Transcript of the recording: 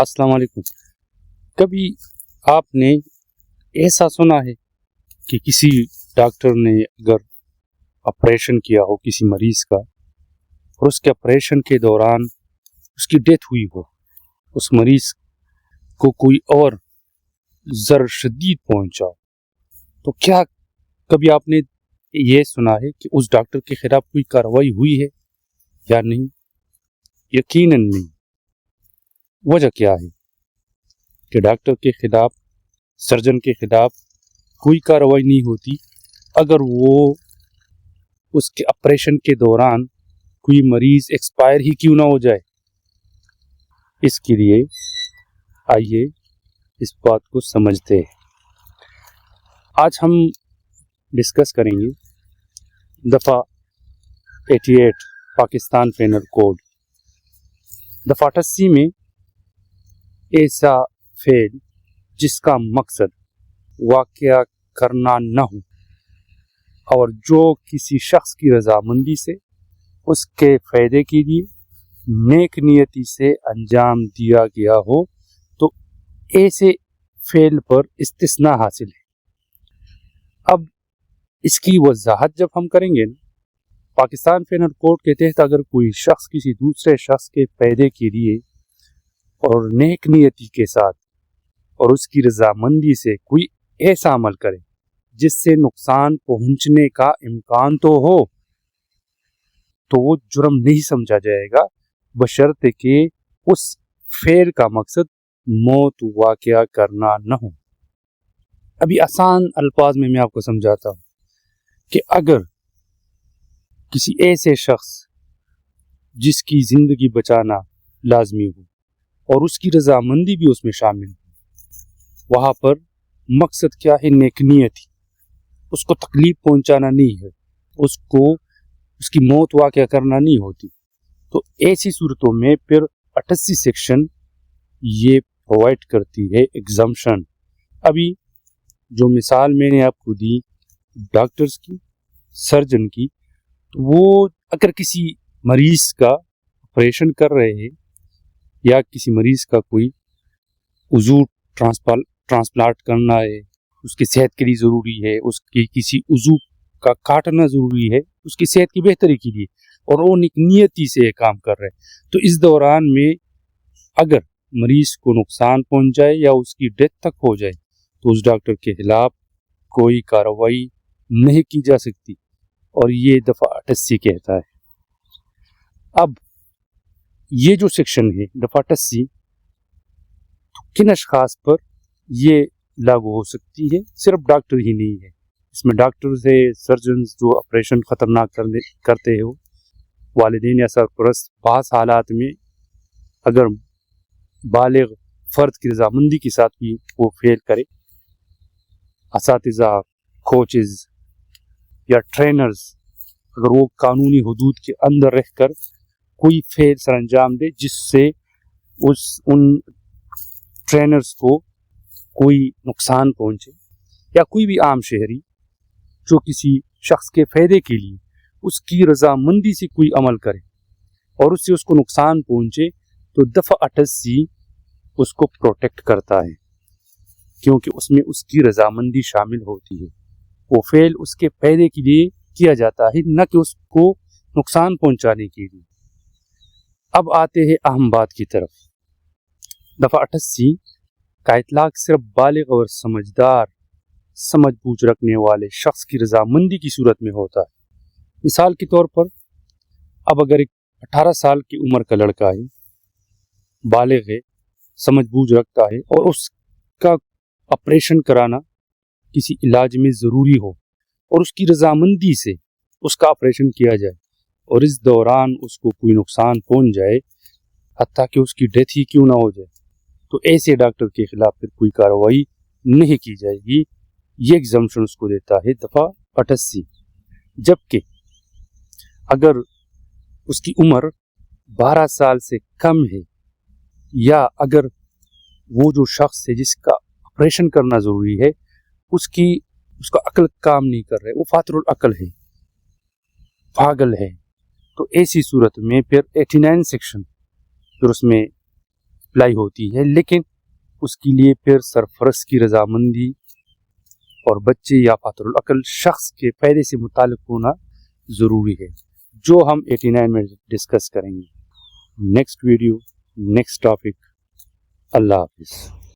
अस्सलाम वालेकुम। कभी आपने ऐसा सुना है कि किसी डॉक्टर ने अगर ऑपरेशन किया हो किसी मरीज़ का और उसके ऑपरेशन के दौरान उसकी डेथ हुई हो, उस मरीज़ को कोई और ज़र शदीद पहुंचा, तो क्या कभी आपने ये सुना है कि उस डॉक्टर के खिलाफ कोई कार्रवाई हुई है या नहीं? यकीनन नहीं। वजह क्या है कि डॉक्टर के खिलाफ, सर्जन के खिलाफ कोई कार्रवाई नहीं होती अगर वो उसके ऑपरेशन के दौरान कोई मरीज एक्सपायर ही क्यों ना हो जाए। इसके लिए आइए इस बात को समझते हैं। आज हम डिस्कस करेंगे दफ़ा 88 पाकिस्तान पेनल कोड। दफ़ा 88 में ऐसा फेल जिसका मकसद वाक़या करना न हो और जो किसी शख्स की रजामंदी से उसके फ़ायदे के लिए नेक नियति से अंजाम दिया गया हो, तो ऐसे फेल पर इस्तिस्ना हासिल है। अब इसकी वजाहत जब हम करेंगे, पाकिस्तान पेनल कोड के तहत अगर कोई शख्स किसी दूसरे शख्स के फ़ायदे के लिए और नेक नियति के साथ और उसकी रजामंदी से कोई ऐसा अमल करे जिससे नुकसान पहुंचने का इम्कान तो हो, तो वो जुर्म नहीं समझा जाएगा, बशर्ते कि उस फेल का मकसद मौत वाक़या करना न हो। अभी आसान अल्फाज में मैं आपको समझाता हूँ कि अगर किसी ऐसे शख्स जिसकी ज़िंदगी बचाना लाजमी हो और उसकी रजामंदी भी उसमें शामिल हो, वहाँ पर मकसद क्या है? नेकनियत, उसको तकलीफ पहुँचाना नहीं है, उसको उसकी मौत वाक़या करना नहीं होती। तो ऐसी सूरतों में फिर 88 सेक्शन ये प्रोवाइड करती है एग्जम्पशन। अभी जो मिसाल मैंने आपको दी डॉक्टर्स की, सर्जन की, तो वो अगर किसी मरीज़ का ऑपरेशन कर रहे हैं या किसी मरीज़ का कोई उज़ू ट्रांसप्लांट करना है, उसकी सेहत के लिए ज़रूरी है, उसकी किसी उज़ू का काटना ज़रूरी है उसकी सेहत की बेहतरी के लिए, और वो नियति से काम कर रहे हैं, तो इस दौरान में अगर मरीज़ को नुकसान पहुंच जाए या उसकी डेथ तक हो जाए, तो उस डॉक्टर के खिलाफ कोई कार्रवाई नहीं की जा सकती, और ये दफ़ा 88 कहता है। अब ये जो सेक्शन है दफ़ा 88, तो किन अशखास पर ये लागू हो सकती है? सिर्फ डॉक्टर ही नहीं है, इसमें डॉक्टर से सर्जन जो ऑपरेशन ख़तरनाक करते हैं, वालिदैन या सरपरस्त बास हालात में अगर बालिग फ़र्द की रजामंदी के साथ भी वो फेल करे, असातिज़ा, कोचेज़ या ट्रेनर्स अगर वो कानूनी हुदूद के अंदर रहकर कोई फेल सर अंजाम दे जिससे उन ट्रेनर्स को कोई नुकसान पहुंचे, या कोई भी आम शहरी जो किसी शख्स के फ़ायदे के लिए उसकी रजामंदी से कोई अमल करे और उससे उसको नुकसान पहुंचे, तो दफ़ा 88 उसको प्रोटेक्ट करता है, क्योंकि उसमें उसकी रजामंदी शामिल होती है। वो फेल उसके फ़ायदे के लिए किया जाता है, न कि उसको नुकसान पहुंचाने के लिए। अब आते हैं अहम बात की तरफ। दफ़ा 88 का इतलाक सिर्फ बालिग और समझदार, समझ बूझ रखने वाले शख्स की रजामंदी की सूरत में होता है। मिसाल के तौर पर, अब अगर एक 18 साल की उम्र का लड़का है, बालिग है, समझ बूझ रखता है, और उसका ऑपरेशन कराना किसी इलाज में ज़रूरी हो और उसकी रजामंदी से उसका ऑपरेशन किया जाए और इस दौरान उसको कोई नुकसान पहुंच जाए, हत्ता कि उसकी डेथ ही क्यों ना हो जाए, तो ऐसे डॉक्टर के खिलाफ फिर कोई कार्रवाई नहीं की जाएगी। ये एग्जम्पशन उसको देता है दफ़ा 88। जबकि अगर उसकी उम्र 12 साल से कम है, या अगर वो जो शख्स है जिसका ऑपरेशन करना ज़रूरी है उसका अक्ल काम नहीं कर रहा है, वो फातरुल अक्ल है, पागल है, तो ऐसी सूरत में फिर 89 सेक्शन फिर उसमें اپلائی ہوتی ہے، لیکن اس کے لیے پھر سرپرست کی رضامندی اور بچے یا فاتر العقل شخص کے فائدے سے متعلق ہونا ضروری ہے، جو ہم 89 میں ڈسکس کریں گے۔ Next video, next topic. اللہ حافظ۔